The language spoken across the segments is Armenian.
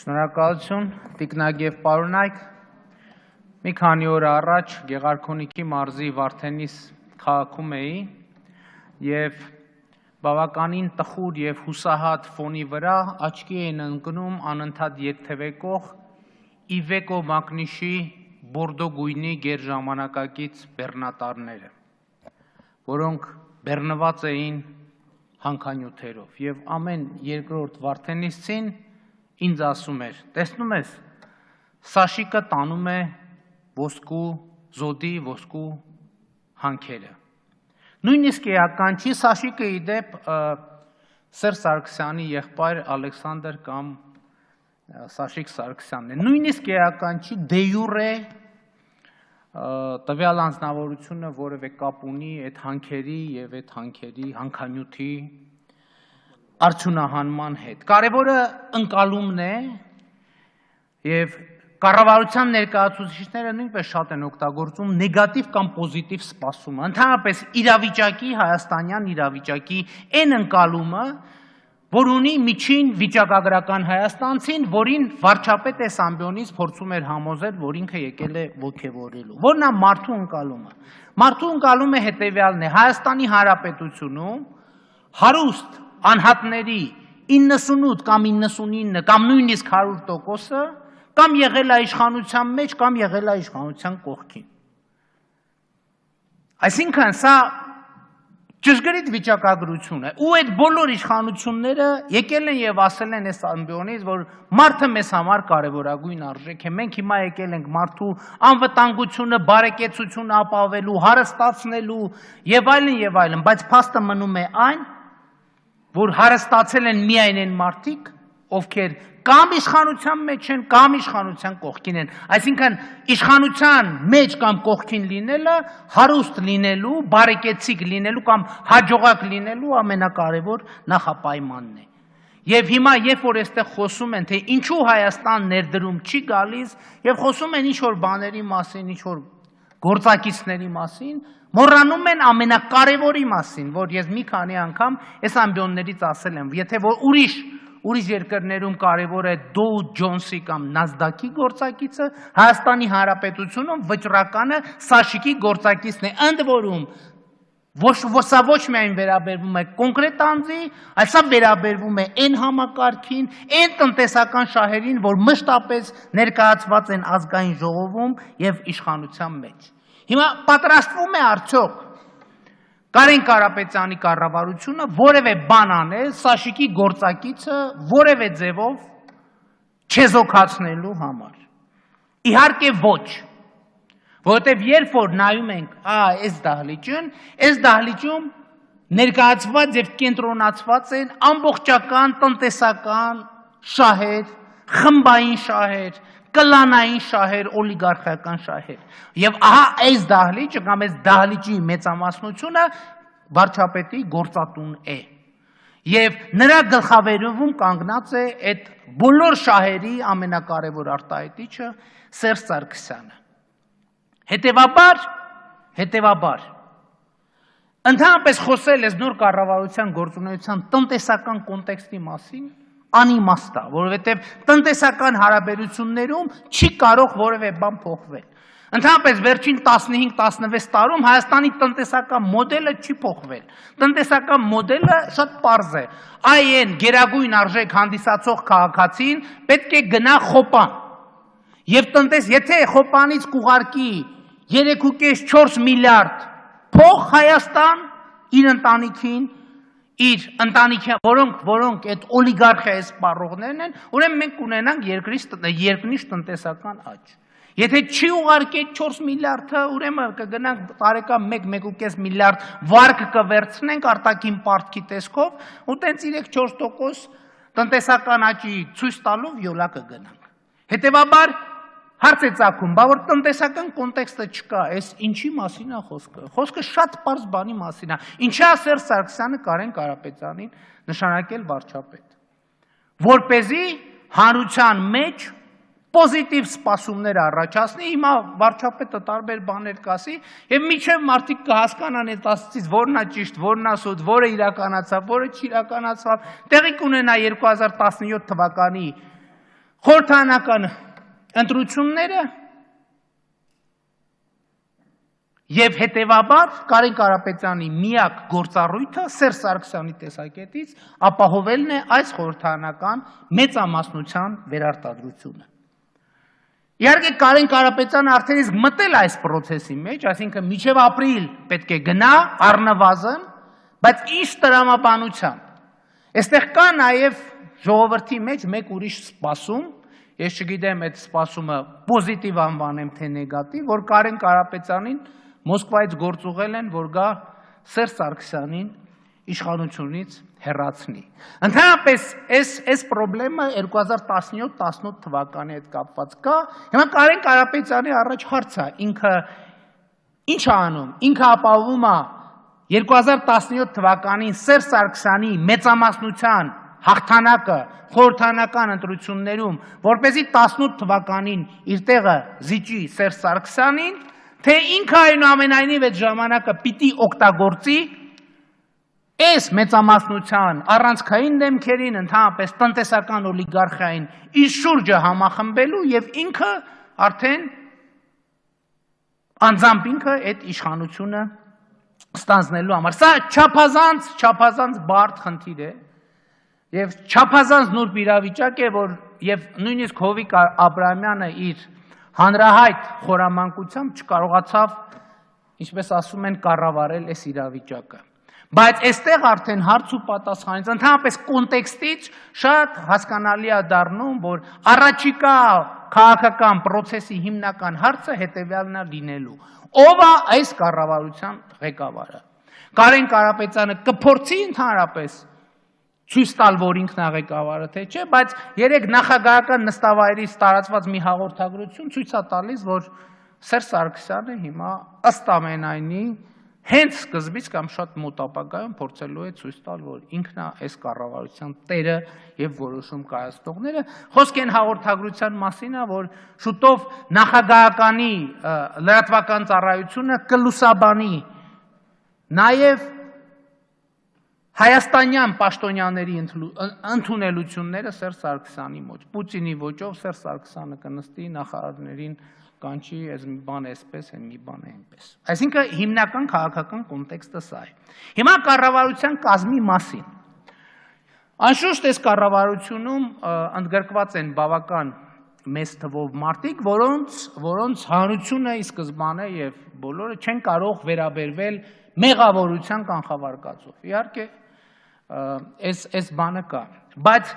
Շնորհակալություն, տիկնակ և պարոնայք, մի քանի օր առաջ Գեղարքունիքի մարզի Վարդենիս քաղաքում էի և բավականին տխուր և հուսահատ ֆոնի վրա աչքի էին ընկնում անընդհատ երթևեկող Իվեկո Մակնիշի բորդո գույնի գերժամանակակից բեռնատարները, որոնք բեռնված էին հանքանյութերով և ամեն երկրորդ վարդենիսցին ինձ ասում էր, տեսնում ես, Սաշիկը տանում է ոսկու զոդի, ոսկու հանքերը։ Նույնիսկ էական չի, Սաշիկը ի դեպ Սերժ Սարգսյանի եղբայր Ալեքսանդր կամ Սաշիկ Սարգսյանն է։ Նույնիսկ էական չի, դե յուրե տվյալ անձնավորությունը որևէ կապ ունի այդ հանքերի և այդ հանքերի հանքանյութի արդյունահանման հետ։ Կարևորը ընկալումն է և կառավարության ներկայացուցիչները նույնպես շատ են օգտագործում նեգատիվ կամ պոզիտիվ սպասումը։ Ընդհանրապես իրավիճակի, հայաստանյան իրավիճակի այն ընկալումը, որ ունի միջին վիճակագրական հայաստանցին, որին վարչապետ այս ամբիոնից փորձում էր համոզել, որ ինքը եկել է ոգևորելու։ Որն է մարդու ընկալումը։ Մարդու ընկալումը հետևյալն է. Հայաստանի Հանրապետությունում հարուստ անհատների 98 կամ 99 կամ նույնիսկ 100%-ը կամ եղել է իշխանության մեջ, կամ եղել է իշխանության կողքին։ Այսինքն սա ճշգրիտ վիճակագրություն է, ու այդ բոլոր իշխանությունները եկել են և ասել են այս ամբիոնից, որ մարդը մեզ համար կարևորագույն արժեք է, մենք հիմա եկել ենք մարդու անվտանգությունը, բարեկեցությունը ապահովելու, հարստացնելու և այլն, բայց փաստը մնում է այն, որ հարստացել են միայն այն մարդիկ, ովքեր կամ իշխանության մեջ են, կամ իշխանության կողքին են։ Այսինքն իշխանության մեջ կամ կողքին լինելը հարուստ լինելու, բարեկեցիկ լինելու կամ հաջողակ լինելու ամենակարևոր նախապայմանն է։ Եվ հիմա երբ որ այստեղ խոսում են, թե ինչու Հայաստան ներդրում չի գալիս, և խոսում են ինչ-որ բաների մասին, ինչ-որ գործակիցների մասին, մոռանում են ամենակարևորի մասին, որ ես մի քանի անգամ այս ամբիոններից ասել եմ, եթե որ ուրիշ երկրներում կարևոր է Dow Jones-ի կամ Nasdaq-ի գործակիցը, Հայաստանի Հանրապետությունում վճռականը Սաշիկի գործակիցն է, ընդ որում սա ոչ միայն վերաբերվում է կոնկրետ անձի, այլ սա վերաբերվում է այն համակարգին, այն տնտեսական շահերին, որ մշտապես ներկայացված են ազգային ժողովում և իշխանության մեջ։ Հիմա պատրաստվում է արդյոք Կարեն Կարապետյանի կառավարությունը որևէ բան անել Սաշիկի գործակիցը որևէ ձևով չեզոքացնելու համար։ Իհարկե ոչ, որովհետև երբ որ նայում ենք այս դահլիճում ներկայացված և կենտրոնացված են ամբողջական տնտեսական շահեր, խմբային շահեր, կլանային շահեր, օլիգարխիական շահեր։ Եվ ահա այս դահլիճը կամ այս դահլիճի մեծամասնությունը վարչապետի գործատուն է։ Եվ նրա գլխավերևում կանգնած է այդ բոլոր շահերի ամենակարևոր արտահայտիչը Սերժ Սարգսյանը։ Հետևաբար, ընդհանրապես խոսել ես նոր կառավարության գործունեության տնտեսական կոնտեքստի մասին, անիմաստ է, որովհետև տնտեսական հարաբերություններում չի կարող որևէ բան փոխվել։ Ընդհանրապես վերջին 15-16 տարում Հայաստանի տնտեսական մոդելը չի փոխվել։ Տնտեսական մոդելը շատ պարզ է։ Այն գերագույն արժեք հանդիսացող քաղաքացին պետք է գնա խոպան։ Եվ եթե խոպանից կուղարկի 3.4 միլիարդ փող Հայաստան իր ընտանիքին, որոնք այդ օլիգարխիայի սպառողներն են, ուրեմն մենք կունենանք երկնիշ տնտեսական աճ։ Եթե չի ուղարկել 4 միլիարդը, ուրեմն կգնանք տարեկան 1-1.5 միլիարդ վարկ կվերցնենք արտաքին պարտքի տեսքով, ու տենց 3-4% տնտեսական աճի ցույց տալով յոլա կգնանք։ Հետևաբար հարց է ծագում, բա որ տնտեսական կոնտեքստը չկա, այս ինչի մասին է խոսքը։ Խոսքը շատ պարզ բանի մասին է։ Ինչի է Սերժ Սարգսյանը Կարեն Կարապետյանին նշանակել վարչապետ։ Որպեսզի հանրության մեջ պոզիտիվ սպասումներ առաջացնի, հիմա վարչապետը տարբեր բաներ կասի, և մինչև մարդիկ կհասկանան այդ ասածից որն է ճիշտ, որն է սուտ, որը իրականացավ, որը չիրականացավ, տեղի կունենա 2017 թվականի խորհրդարանական ընտրությունները եւ հետեւաբար Կարեն Կարապետյանի միակ գործառույթը Սերժ Սարգսյանի տեսակետից ապահովելն է այս խորհրդարանական մեծամասնության վերարտադրությունը։ Իհարկե Կարեն Կարապետյանը արդեն իսկ մտել այս process-ի մեջ, այսինքն մինչև ապրիլ պետք է գնա առնվազն, բայց ինչ տրամաբանությամբ։ Այստեղ կա նաև ժողովրդի մեջ մեկ ուրիշ սպասում, ես չգիտեմ այդ սպասումը պոզիտիվ անվանեմ թե նեգատիվ, որ Կարեն Կարապետյանին Մոսկվայից գործուղել են, որ գա Սերժ Սարգսյանին իշխանությունից հեռացնի։ Ընդհանրապես այս խնդրը 2017-18 թվականի հետ կապված կա։ Հիմա Կարեն Կարապետյանի առաջ հարց է, ինքը ինչ է անում, ինքը ապահովում է 2017 թվականին Սերժ Սարգսյանի մեծամասնության հաղթանակը խորհրդարանական ընտրություններում, որպեսզի 18 թվականին իր տեղը զիջի Սերժ Սարգսյանին, թե ինքը այնուամենայնիվ այդ ժամանակը պիտի օգտագործի այս մեծամասնության առանցքային դեմքերին, ընդհանրապես տնտեսական օլիգարխիային իր շուրջը համախմբելու եւ ինքը արդեն անձամբ ինքը այդ իշխանությունը ստանձնելու համար։ Սա չափազանց բարդ խնդիր է եւ չափազանց նուրբ իրավիճակ է, որ եւ նույնիսկ Հովիկ Աբրահամյանը իր հանրահայտ խորամանկությամբ չկարողացավ, ինչպես ասում են, կառավարել այս իրավիճակը։ Բայց այստեղ արդեն հարց ու պատասխանից, ընդհանրապես կոնտեքստից շատ հասկանալի է դառնում, որ առաջիկա քաղաքական process-ի հիմնական հարցը հետևյալն է լինելու. ով է այս կառավարության ղեկավարը։ Կարեն Կարապետյանը կփորձի ընդհանրապես ցույց տալ, որ ինքն է ղեկավարը, թե չէ, բայց երեք նախագահական նստավայրից տարածված մի հաղորդագրություն ցույց է տալիս, որ Սերժ Սարգսյանը հիմա ըստ ամենայնի հենց սկզբից կամ շատ մոտ ապագայում փորձելու է ցույց տալ, որ ինքն է այս կառավարության տերը եւ որոշում կայացնողները։ Խոսք են հաղորդագրության մասին է, որ շուտով նախագահականի լրատվական ծառայությունը կլուսաբանի նաեւ հայաստանյան պաշտոնյաների ընդունելությունները Սերժ Սարգսյանի մոտ։ Պուտինի ոճով Սերժ Սարգսյանը կնստի նախարարներին կանչի, այս մի բան էսպես, այն մի բան այնպես։ Այսինքն հիմնական քաղաքական կոնտեքստը սա է։ Հիմա կառավարության կազմի մասին։ Անշուշտ այս կառավարությունում ընդգրկված են բավական մեծ թվով մարդիկ, որոնց հանրությունը ի սկզբանե եւ բոլորը չեն կարող վերաբերվել մեղավորության կանխավարկածով։ Իհարկե այս բանը կա, բայց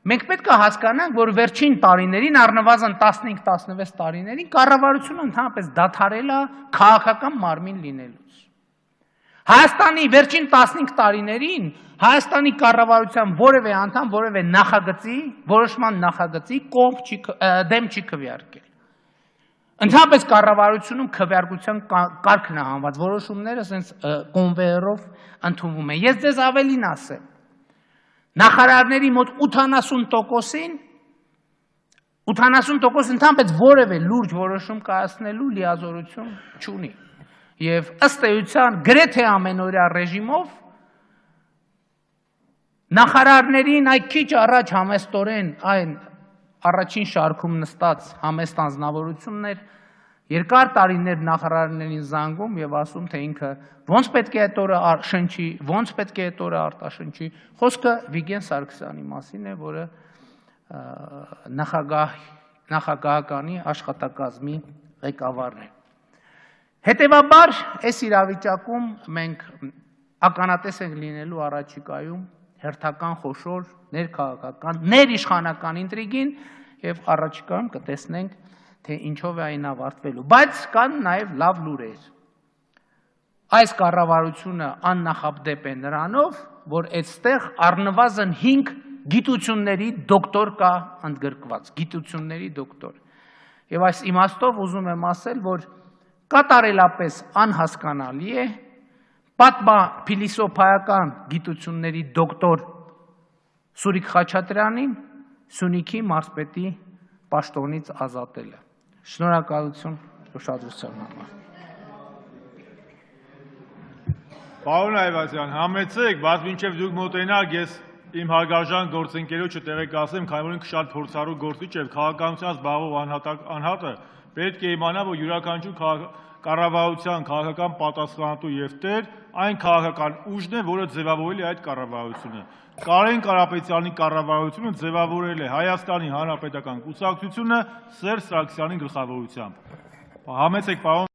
մենք պետք է հասկանանք, որ վերջին տարիներին, առնվազն 15-16 տարիներին կառավարությունը ընդհանրապես դադարել է քաղաքական մարմին լինելուց։ Հայաստանի վերջին 15 տարիներին Հայաստանի կառավարության որևէ անդամ որևէ նախագծի, որոշման նախագծի դեմ չի քվեարկել։ Ընդհանրապես կառավարությունում քվեարկության կարգն է հանված, որոշումները ասենց կոնվեյերով ընդունվում են։ Ես ձեզ ավելին ասեմ, նախարարների մոտ 80%-ին ընդհանրապես որևէ լուրջ որոշում կայացնելու լիազորություն չունի։ Եվ ըստ էության գրեթե ամենօրյա ռեժիմով նախարարներին այդ քիչ առաջ համեստորեն այն առաջին շարքում նստած համեստ անձնավորություններ երկար տարիներ նախարարներին զանգում եւ ասում, թե ինքը ոնց պետք է այդ օրը շնչի, ոնց պետք է այդ օրը արտաշնչի։ Խոսքը Վիգեն Սարգսյանի մասին է, որը նախագահականի աշխատակազմի ղեկավարն է։ Հետևաբար, այս իրավիճակում մենք ականատես ենք լինելու առաջիկայում հերթական խոշոր ներքաղաքական, ներիշխանական ինտրիգին եւ առաջիկայում կտեսնենք, թե ինչով է այն ավարտվելու։ Բայց կան նաեւ լավ լուրեր։ Այս կառավարությունը աննախադեպ է նրանով, որ այստեղ առնվազն 5 գիտությունների դոկտոր կա ընդգրկված, գիտությունների դոկտոր։ Եվ այս իմաստով ուզում եմ ասել, որ կատարելապես անհասկանալի է պատմափիլիսոփայական գիտությունների դոկտոր Սուրիկ Խաչատրյանին Սյունիքի մարզպետի պաշտոնից ազատելը։ Շնորհակալություն ուշադրության համար։ Պարոն Այվազյան, համեցեք, բայց մինչև դուք մոտենաք, ես իմ հարգարժան գործընկերոջը տեղեկացնեմ, քանի որ ինքը շատ փորձառու գործիչ է, քաղաքականության զբաղվող անհատը պետք է իմանա, որ յուրաքանչյուր կառավարության քաղաքական պատասխանատու եւ տեր այն քաղաքական ուժն է, որը ձևավորել է այդ կառավարությունը։ Կարեն Կարապետյանի կառավարությունը ձևավորել է Հայաստանի Հանրապետական կուսակցությունը Սերժ Սարգսյանի գլխավորությամբ։ Համեցեք, պարոն